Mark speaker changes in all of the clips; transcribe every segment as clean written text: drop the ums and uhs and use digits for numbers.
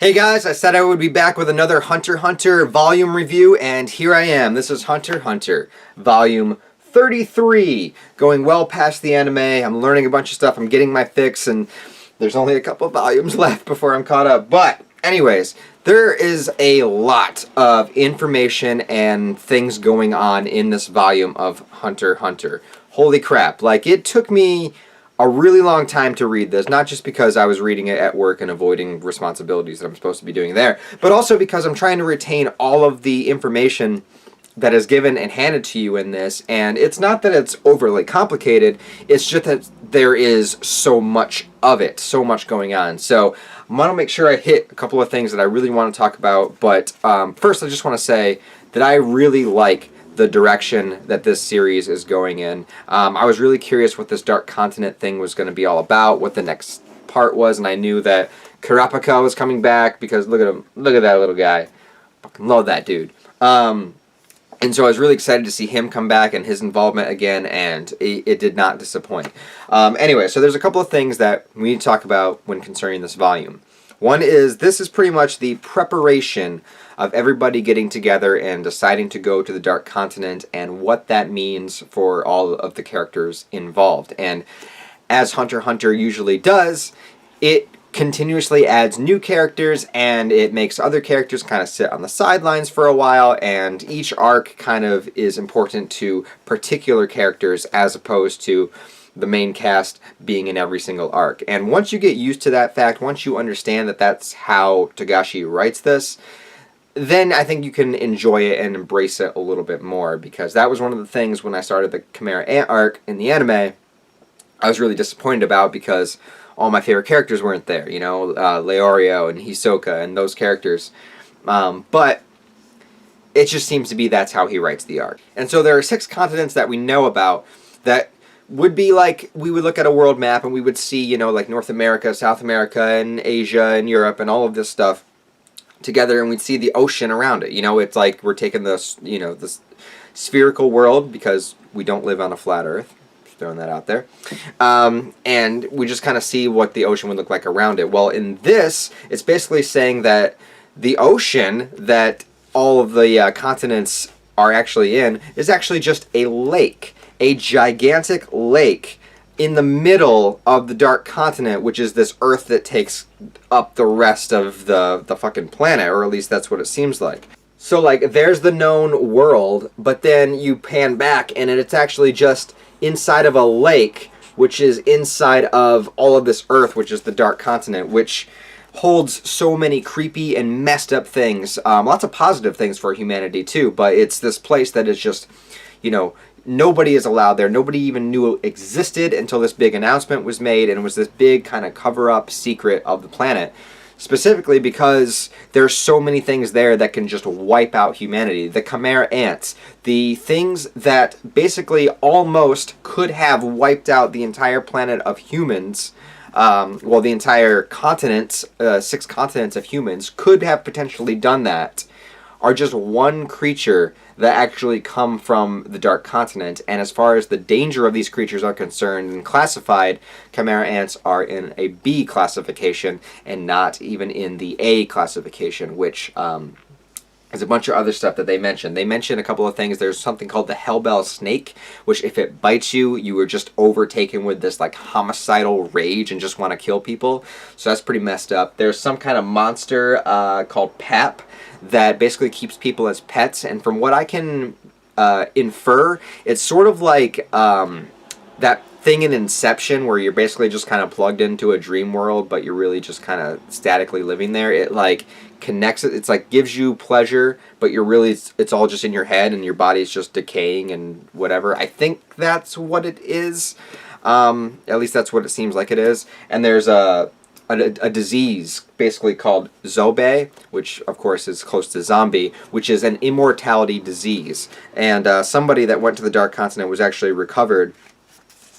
Speaker 1: Hey guys, I said I would be back with another Hunter x Hunter volume review, and here I am. This is Hunter x Hunter, volume 33. Going well past the anime, I'm learning a bunch of stuff, I'm getting my fix, and there's only a couple volumes left before I'm caught up. But, anyways, there is a lot of information and things going on in this volume of Hunter x Hunter. Holy crap, like, it took me a really long time to read this, not just because I was reading it at work and avoiding responsibilities that I'm supposed to be doing there, but also because I'm trying to retain all of the information that is given and handed to you in this, and it's not that it's overly complicated, it's just that there is so much of it, so much going on. So I'm going to make sure I hit a couple of things that I really want to talk about, but first I just want to say that I really like the direction that this series is going in. I was really curious what this Dark Continent thing was going to be all about, what the next part was, and I knew that Karateka was coming back because look at him, look at that little guy. Fucking love that dude. And so I was really excited to see him come back and his involvement again, and it did not disappoint. Anyway, so there's a couple of things that we need to talk about when concerning this volume. One is, this is pretty much the preparation of everybody getting together and deciding to go to the Dark Continent and what that means for all of the characters involved. And as Hunter x Hunter usually does, it continuously adds new characters and it makes other characters kind of sit on the sidelines for a while, and each arc kind of is important to particular characters as opposed to the main cast being in every single arc. And once you get used to that fact, once you understand that that's how Togashi writes this, then I think you can enjoy it and embrace it a little bit more, because that was one of the things when I started the Chimera Ant arc in the anime I was really disappointed about, because all my favorite characters weren't there, you know, Leorio and Hisoka and those characters. But it just seems to be that's how he writes the arc. And so there are 6 continents that we know about that would be like, we would look at a world map and we would see, you know, like North America, South America, and Asia, and Europe, and all of this stuff together, and we'd see the ocean around it. You know, it's like we're taking this, you know, this spherical world, because we don't live on a flat Earth. Just throwing that out there. And we just kind of see what the ocean would look like around it. Well, in this, it's basically saying that the ocean that all of the continents are actually in is actually just a lake. A gigantic lake in the middle of the Dark Continent, which is this Earth that takes up the rest of the fucking planet, or at least that's what it seems like. So, like, there's the known world, but then you pan back, and it's actually just inside of a lake, which is inside of all of this Earth, which is the Dark Continent, which holds so many creepy and messed up things. Lots of positive things for humanity, too, but it's this place that is just, you know, nobody is allowed there. Nobody even knew it existed until this big announcement was made, and it was this big kind of cover-up secret of the planet. Specifically because there's so many things there that can just wipe out humanity. The Chimera Ants, the things that basically almost could have wiped out the entire planet of humans, well, the entire continents, 6 continents of humans, could have potentially done that, are just one creature that actually come from the Dark Continent. And as far as the danger of these creatures are concerned and classified, Chimera Ants are in a B classification and not even in the A classification, which there's a bunch of other stuff that they mention. They mention a couple of things. There's something called the Hellbell Snake, which if it bites you, you are just overtaken with this like homicidal rage and just want to kill people. So that's pretty messed up. There's some kind of monster called Pap that basically keeps people as pets, and from what I can infer, it's sort of like that thing in Inception where you're basically just kind of plugged into a dream world, but you're really just kind of statically living there. It like connects it. It's like gives you pleasure, but you're really, it's all just in your head and your body's just decaying and whatever. I think that's what it is. At least that's what it seems like it is. And there's a disease basically called Zobe, which of course is close to zombie, which is an immortality disease. And somebody that went to the Dark Continent was actually recovered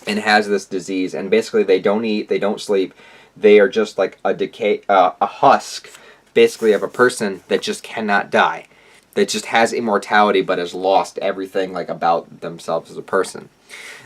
Speaker 1: and has this disease, and basically they don't eat, they don't sleep, they are just like a husk basically of a person that just cannot die, that just has immortality but has lost everything like about themselves as a person.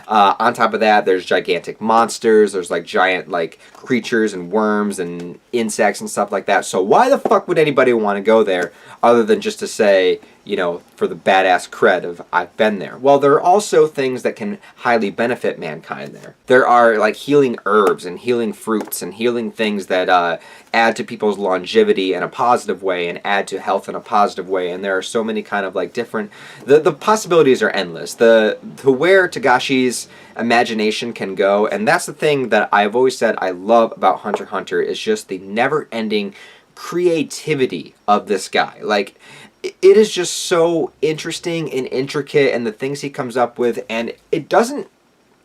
Speaker 1: On top of that, there's gigantic monsters. There's like giant like creatures and worms and insects and stuff like that. So why the fuck would anybody want to go there other than just to say, you know, for the badass cred of I've been there? Well, there are also things that can highly benefit mankind there. There are like healing herbs and healing fruits and healing things that add to people's longevity in a positive way and add to health in a positive way. And there are so many kind of like different, the possibilities are endless. The where Togashi's imagination can go, and that's the thing that I've always said I love about Hunter x Hunter, is just the never-ending creativity of this guy. Like, it is just so interesting and intricate, and the things he comes up with, and it doesn't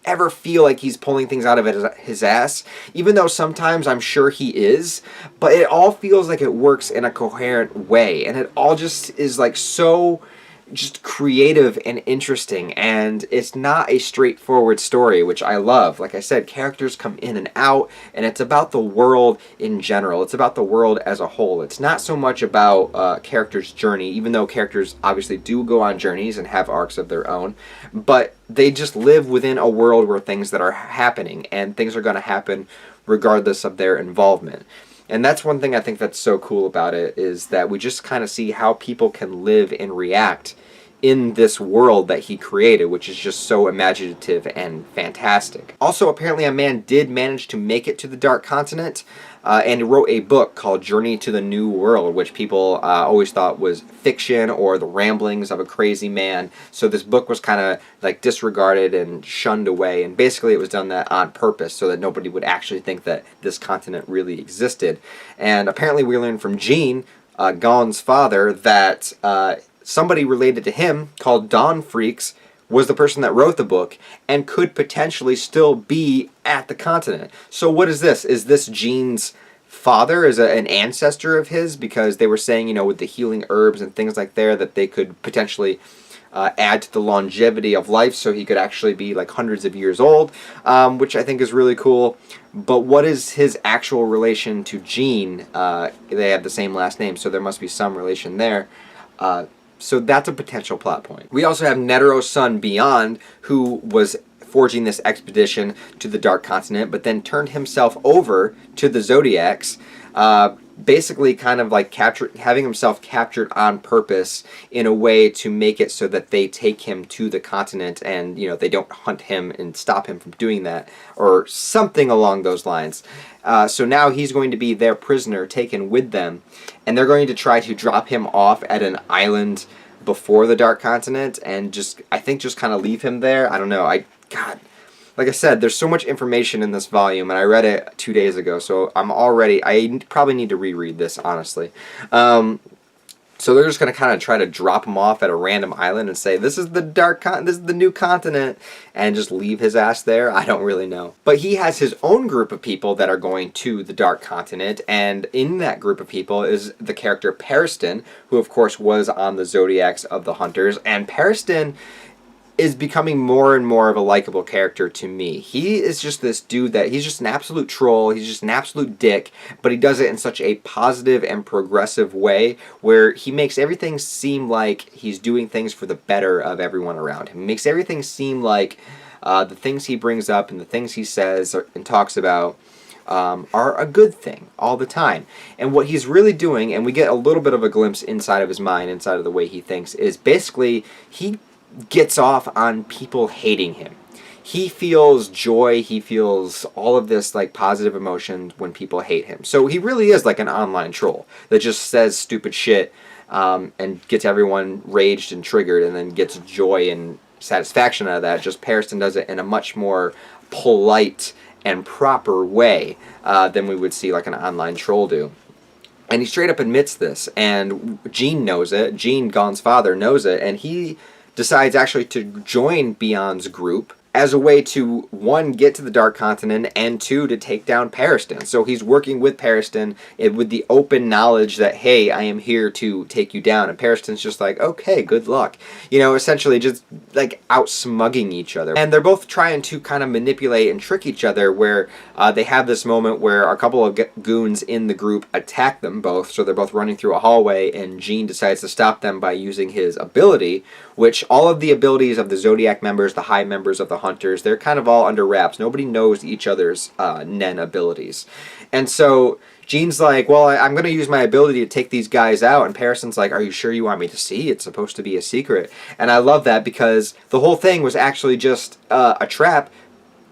Speaker 1: ever feel like he's pulling things out of his ass, even though sometimes I'm sure he is, but it all feels like it works in a coherent way, and it all just is like so just creative and interesting, and it's not a straightforward story, which I love. Like I said, characters come in and out, and it's about the world in general. It's about the world as a whole. It's not so much about characters' journey, even though characters obviously do go on journeys and have arcs of their own, but they just live within a world where things that are happening, and things are going to happen regardless of their involvement. And that's one thing I think that's so cool about it, is that we just kind of see how people can live and react in this world that he created, which is just so imaginative and fantastic. Also, apparently a man did manage to make it to the Dark Continent, and wrote a book called Journey to the New World, which people always thought was fiction or the ramblings of a crazy man. So this book was kind of like disregarded and shunned away, and basically it was done that on purpose so that nobody would actually think that this continent really existed. And apparently we learned from Gene, Gon's father, that somebody related to him called Don Freaks was the person that wrote the book and could potentially still be at the continent. So what is this? Is this Gene's father? Is an ancestor of his? Because they were saying, you know, with the healing herbs and things like that they could potentially add to the longevity of life, so he could actually be like hundreds of years old, which I think is really cool. But what is his actual relation to Gene? They have the same last name, so there must be some relation there. So that's a potential plot point. We also have Netero's son Beyond, who was forging this expedition to the Dark Continent, but then turned himself over to the Zodiacs, basically kind of like having himself captured on purpose in a way to make it so that they take him to the continent, and, you know, they don't hunt him and stop him from doing that, or something along those lines. So now he's going to be their prisoner, taken with them, and they're going to try to drop him off at an island before the Dark Continent, and I think just kind of leave him there. I don't know. God, like I said, there's so much information in this volume, and I read it 2 days ago, so I probably need to reread this, honestly. So they're just going to kind of try to drop him off at a random island and say, this is the new continent, and just leave his ass there? I don't really know. But he has his own group of people that are going to the Dark Continent, and in that group of people is the character Pierceton, who of course was on the Zodiacs of the Hunters, and Pierceton is becoming more and more of a likable character to me. He is just this dude that he's just an absolute troll, he's just an absolute dick, but he does it in such a positive and progressive way where he makes everything seem like he's doing things for the better of everyone around him. He makes everything seem like the things he brings up and the things he says and talks about are a good thing all the time. And what he's really doing, and we get a little bit of a glimpse inside of his mind, inside of the way he thinks, is basically he gets off on people hating him. He feels joy, he feels all of this like positive emotions when people hate him. So he really is like an online troll that just says stupid shit and gets everyone raged and triggered, and then gets joy and satisfaction out of that. Just Pierceton does it in a much more polite and proper way than we would see like an online troll do. And he straight up admits this, and Gene knows it. Gene, Gon's father, knows it, and he decides actually to join Beyond's group as a way to, one, get to the Dark Continent, and two, to take down Pierceton. So he's working with Pierceton with the open knowledge that, hey, I am here to take you down. And Pierceton's just like, okay, good luck. You know, essentially just like out-smugging each other. And they're both trying to kind of manipulate and trick each other, where they have this moment where a couple of goons in the group attack them both. So they're both running through a hallway, and Gene decides to stop them by using his ability, which all of the abilities of the Zodiac members, the high members of the the hunters. They're kind of all under wraps. Nobody knows each other's Nen abilities. And so Jean's like, well, I'm going to use my ability to take these guys out. And Pierceton's like, are you sure you want me to see? It's supposed to be a secret. And I love that because the whole thing was actually just a trap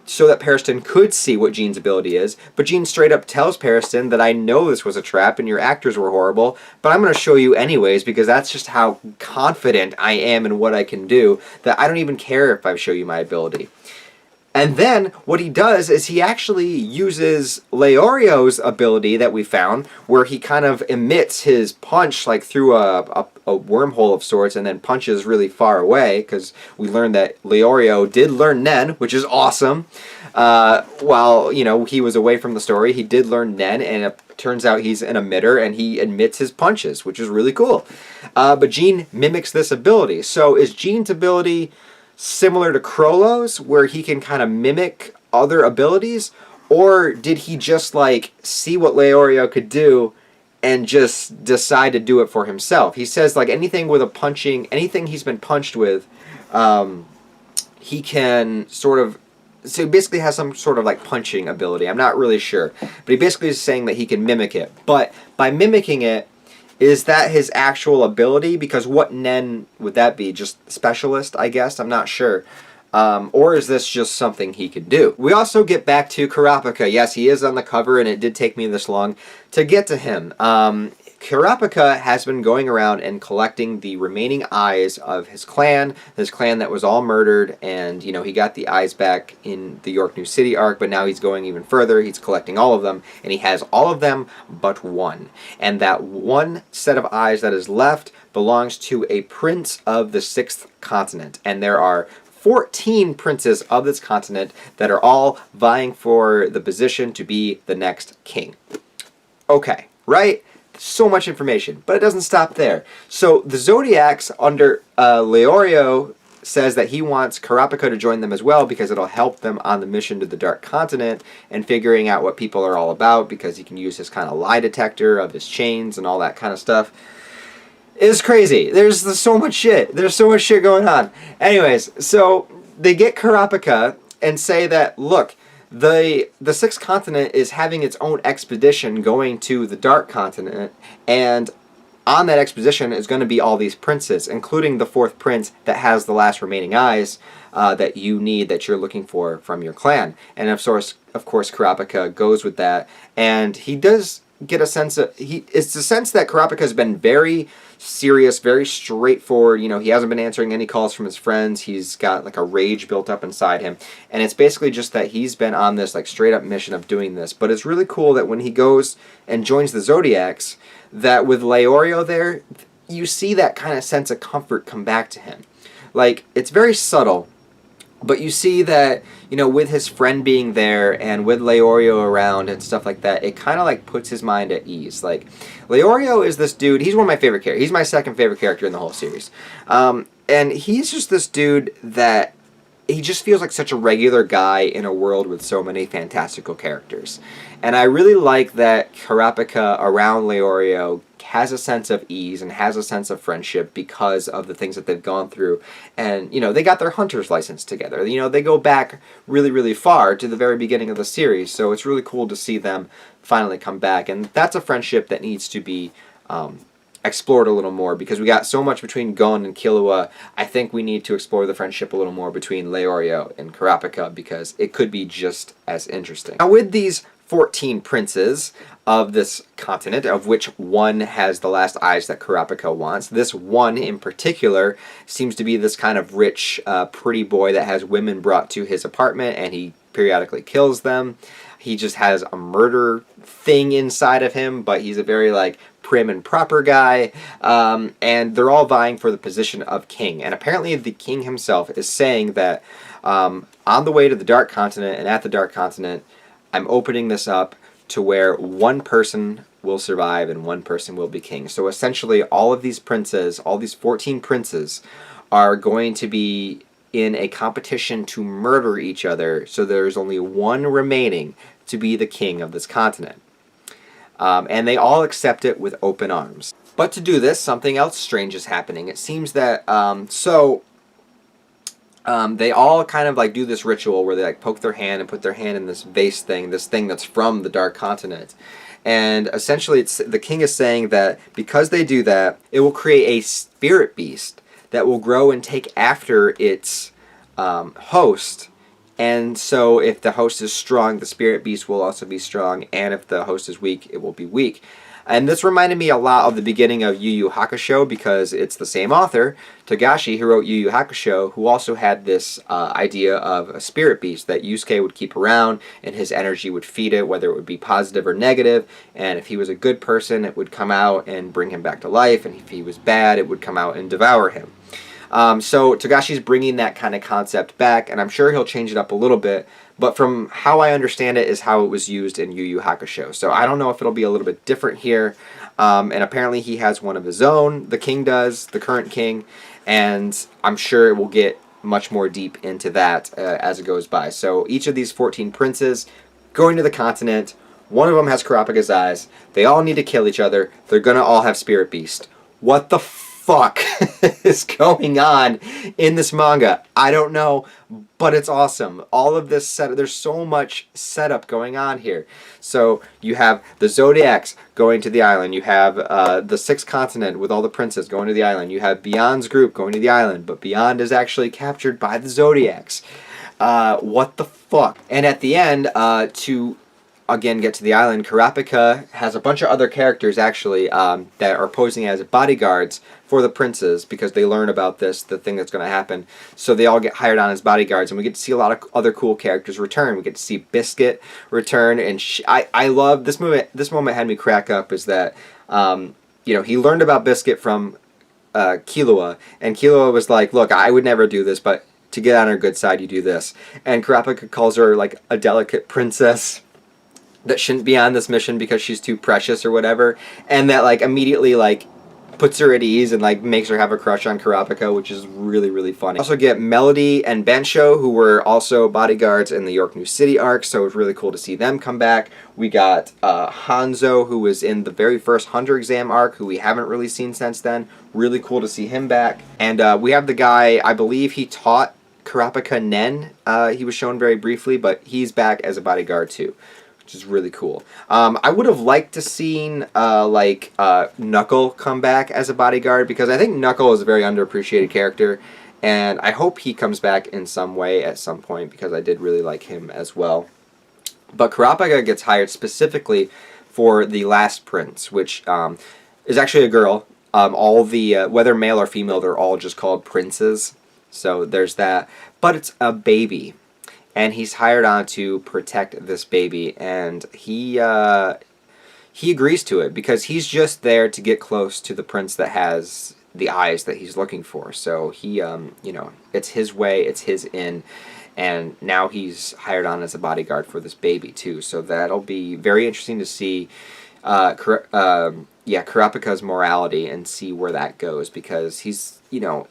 Speaker 1: so that Pierceton could see what Jean's ability is. But Jean straight up tells Pierceton that I know this was a trap and your actors were horrible, but I'm going to show you anyways because that's just how confident I am in what I can do, that I don't even care if I show you my ability. And then what he does is he actually uses Leorio's ability that we found, where he kind of emits his punch like through a wormhole of sorts and then punches really far away, because we learned that Leorio did learn Nen, which is awesome. While, you know, he was away from the story, he did learn Nen, and it turns out he's an emitter and he emits his punches, which is really cool. But Jean mimics this ability. So is Jean's ability similar to Krollo's, where he can kind of mimic other abilities, or did he just like see what Leorio could do and just decide to do it for himself? He says like anything with a punching, anything he's been punched with, he can sort of, so he basically has some sort of like punching ability. I'm not really sure, but he basically is saying that he can mimic it. But by mimicking it, is that his actual ability? Because what Nen would that be? Just specialist, I guess? I'm not sure. Or is this just something he could do? We also get back to Karateka. Yes, he is on the cover, and it did take me this long to get to him. Karateka has been going around and collecting the remaining eyes of his clan that was all murdered, and, you know, he got the eyes back in the York New City arc, but now he's going even further. He's collecting all of them, and he has all of them but one. And that one set of eyes that is left belongs to a prince of the 6th continent, and there are 14 princes of this continent that are all vying for the position to be the next king. Okay, right? So much information, but it doesn't stop there. So the Zodiacs under Leorio says that he wants Karateka to join them as well because it'll help them on the mission to the Dark Continent and figuring out what people are all about, because he can use his kind of lie detector of his chains and all that kind of stuff. It's crazy. There's so much shit. There's so much shit going on. Anyways, so they get Karateka and say that, look, the 6th continent is having its own expedition going to the Dark Continent, and on that expedition is going to be all these princes, including the 4th prince that has the last remaining eyes that you need, that you're looking for from your clan. And of course Karateka goes with that, and he does get a sense of, it's the sense that Karateka has been very serious, very straightforward. You know, he hasn't been answering any calls from his friends. He's got like a rage built up inside him, and it's basically just that he's been on this like straight up mission of doing this. But it's really cool that when he goes and joins the Zodiacs, that with Leorio there, you see that kind of sense of comfort come back to him. Like, it's very subtle, but you see that, you know, with his friend being there and with Leorio around and stuff like that, it kind of like puts his mind at ease. Like, Leorio is this dude, he's one of my favorite characters. He's my second favorite character in the whole series. And he's just this dude that, he just feels like such a regular guy in a world with so many fantastical characters. And I really like that Karateka around Leorio has a sense of ease and has a sense of friendship because of the things that they've gone through. And, you know, they got their hunter's license together. You know, they go back really, really far to the very beginning of the series. So it's really cool to see them finally come back. And that's a friendship that needs to be explored a little more, because we got so much between Gon and Killua. I think we need to explore the friendship a little more between Leorio and Karateka, because it could be just as interesting. Now, with these 14 princes of this continent, of which one has the last eyes that Karateka wants, this one in particular seems to be this kind of rich, pretty boy that has women brought to his apartment, and he periodically kills them. He just has a murder thing inside of him, but he's a very, like, prim and proper guy, and they're all vying for the position of king. And apparently the king himself is saying that on the way to the Dark Continent and at the Dark Continent, I'm opening this up to where one person will survive and one person will be king. So essentially all of these princes, all these 14 princes, are going to be in a competition to murder each other, so there's only one remaining to be the king of this continent. And they all accept it with open arms. But to do this, something else strange is happening. It seems that, they all kind of like do this ritual where they like poke their hand and put their hand in this vase thing, this thing that's from the Dark Continent. And essentially, the king is saying that because they do that, it will create a spirit beast that will grow and take after its host. And so if the host is strong, the spirit beast will also be strong. And if the host is weak, it will be weak. And this reminded me a lot of the beginning of Yu Yu Hakusho because it's the same author, Togashi, who wrote Yu Yu Hakusho, who also had this idea of a spirit beast that Yusuke would keep around and his energy would feed it, whether it would be positive or negative. And if he was a good person, it would come out and bring him back to life. And if he was bad, it would come out and devour him. So Togashi's bringing that kind of concept back, and I'm sure he'll change it up a little bit, but from how I understand it is how it was used in Yu Yu Hakusho. So I don't know if it'll be a little bit different here, and apparently he has one of his own, the king does, the current king, and I'm sure it will get much more deep into that as it goes by. So each of these 14 princes going to the continent, one of them has Karateka's eyes, they all need to kill each other, they're gonna all have Spirit Beast. What the fuck is going on in this manga? I don't know, but it's awesome. All of this setup, there's so much setup going on here. So you have the Zodiacs going to the island. You have the Sixth Continent with all the princes going to the island. You have Beyond's group going to the island, but Beyond is actually captured by the Zodiacs. What the fuck? And at the end, to again get to the island, Karateka has a bunch of other characters actually that are posing as bodyguards for the princes because they learn about this, the thing that's going to happen. So they all get hired on as bodyguards, and we get to see a lot of other cool characters return. We get to see Biscuit return, and I love this moment. This moment had me crack up. Is that you know, he learned about Biscuit from Killua, and Killua was like, "Look, I would never do this, but to get on her good side, you do this." And Karateka calls her like a delicate princess that shouldn't be on this mission because she's too precious or whatever, and that like immediately like puts her at ease and like makes her have a crush on Karateka, which is really, really funny. Also get Melody and Bensho, who were also bodyguards in the York New City arc, so it was really cool to see them come back. We got Hanzo, who was in the very first Hunter exam arc, who we haven't really seen since then. Really cool to see him back. And we have the guy, I believe he taught Karateka Nen. He was shown very briefly, but he's back as a bodyguard too, which is really cool. I would have liked to seen Knuckle come back as a bodyguard because I think Knuckle is a very underappreciated character, and I hope he comes back in some way at some point because I did really like him as well. But Karateka gets hired specifically for the last prince, which is actually a girl. All the whether male or female, they're all just called princes. So there's that. But it's a baby. And he's hired on to protect this baby, and he agrees to it because he's just there to get close to the prince that has the eyes that he's looking for. So he, you know, it's his way, it's his in, and now he's hired on as a bodyguard for this baby too. So that'll be very interesting to see, Karateka's morality and see where that goes because he's, you know.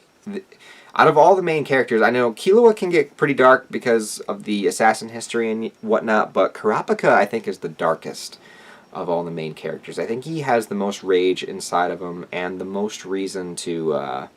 Speaker 1: Out of all the main characters, I know Killua can get pretty dark because of the assassin history and whatnot, but Karateka, I think, is the darkest of all the main characters. I think he has the most rage inside of him and the most reason to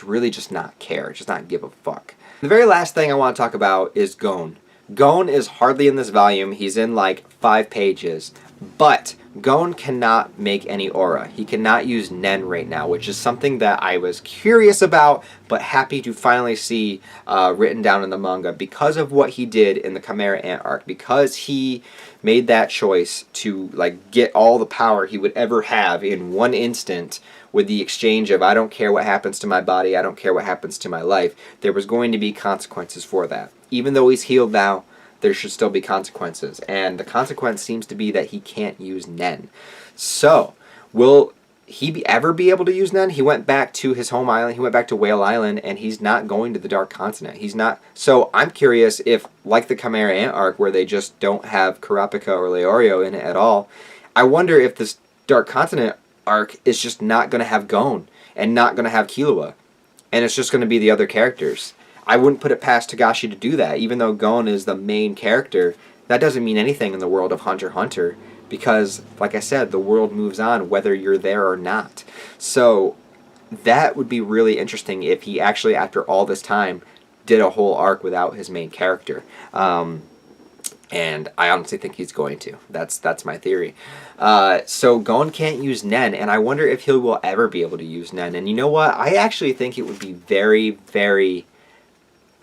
Speaker 1: really just not care, just not give a fuck. The very last thing I want to talk about is Gon. Gon is hardly in this volume. He's in like 5 pages, but Gon cannot make any aura. He cannot use Nen right now, which is something that I was curious about, but happy to finally see written down in the manga because of what he did in the Chimera Ant arc. Because he made that choice to like get all the power he would ever have in one instant with the exchange of I don't care what happens to my body, I don't care what happens to my life. There was going to be consequences for that. Even though he's healed now, there should still be consequences. And the consequence seems to be that he can't use Nen. So, will he ever be able to use Nen? He went back to his home island. He went back to Whale Island, and he's not going to the Dark Continent. He's not. So, I'm curious if, like the Chimera Ant arc, where they just don't have Karateka or Leorio in it at all, I wonder if this Dark Continent arc is just not going to have Gon and not going to have Killua. And it's just going to be the other characters. I wouldn't put it past Togashi to do that. Even though Gon is the main character, that doesn't mean anything in the world of Hunter x Hunter because, like I said, the world moves on whether you're there or not. So that would be really interesting if he actually, after all this time, did a whole arc without his main character. And I honestly think he's going to. That's my theory. So Gon can't use Nen, and I wonder if he will ever be able to use Nen. And you know what? I actually think it would be very, very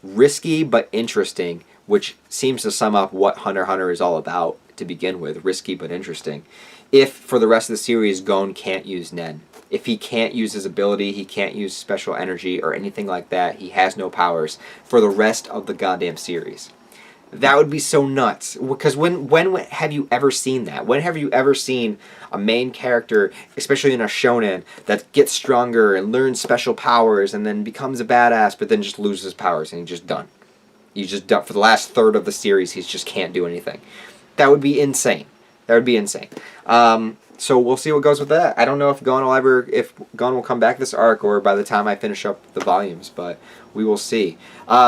Speaker 1: risky but interesting, which seems to sum up what Hunter x Hunter is all about to begin with. Risky but interesting. If, for the rest of the series, Gon can't use Nen. If he can't use his ability, he can't use special energy or anything like that, he has no powers for the rest of the goddamn series. That would be so nuts. Because when have you ever seen that? When have you ever seen a main character, especially in a shonen, that gets stronger and learns special powers and then becomes a badass, but then just loses powers and he's just done? He's just done. For the last third of the series, he just can't do anything. That would be insane. That would be insane. So we'll see what goes with that. I don't know if Gon will come back this arc or by the time I finish up the volumes, but we will see.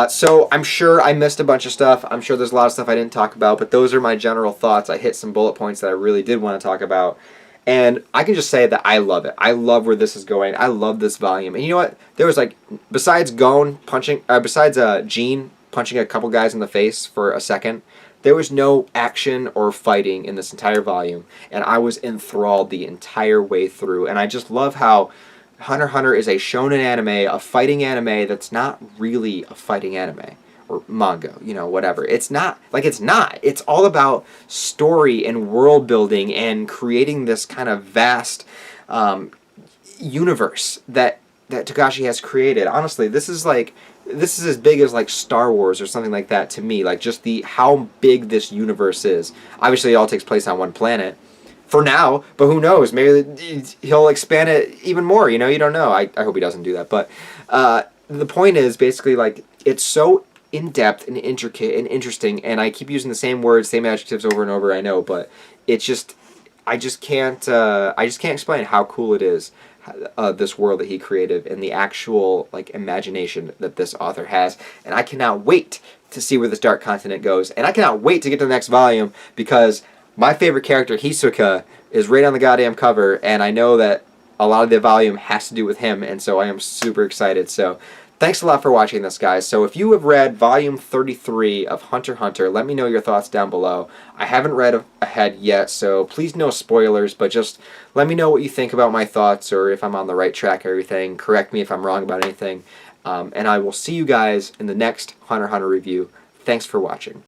Speaker 1: So I'm sure I missed a bunch of stuff. I'm sure there's a lot of stuff I didn't talk about, but those are my general thoughts. I hit some bullet points that I really did want to talk about. And I can just say that I love it. I love where this is going. I love this volume. And you know what? There was besides Jean punching a couple guys in the face for a second, there was no action or fighting in this entire volume, and I was enthralled the entire way through. And I just love how Hunter x Hunter is a shonen anime, a fighting anime that's not really a fighting anime or manga, whatever. It's not. It's all about story and world building and creating this kind of vast universe that Togashi has created. Honestly, this is as big as Star Wars or something like that to me. Just how big this universe is. Obviously, it all takes place on one planet for now, but who knows? Maybe he'll expand it even more. You don't know. I hope he doesn't do that. But the point is basically it's so in depth and intricate and interesting. And I keep using the same words, same adjectives over and over. I know, but it's just I just can't explain how cool it is. This world that he created and the actual imagination that this author has, and I cannot wait to see where this dark continent goes, and I cannot wait to get to the next volume because my favorite character Hisoka is right on the goddamn cover, and I know that a lot of the volume has to do with him, and so I am super excited. So thanks a lot for watching this, guys. So if you have read volume 33 of Hunter x Hunter, let me know your thoughts down below. I haven't read ahead yet, so please no spoilers, but just let me know what you think about my thoughts or if I'm on the right track or everything. Correct me if I'm wrong about anything. And I will see you guys in the next Hunter x Hunter review. Thanks for watching.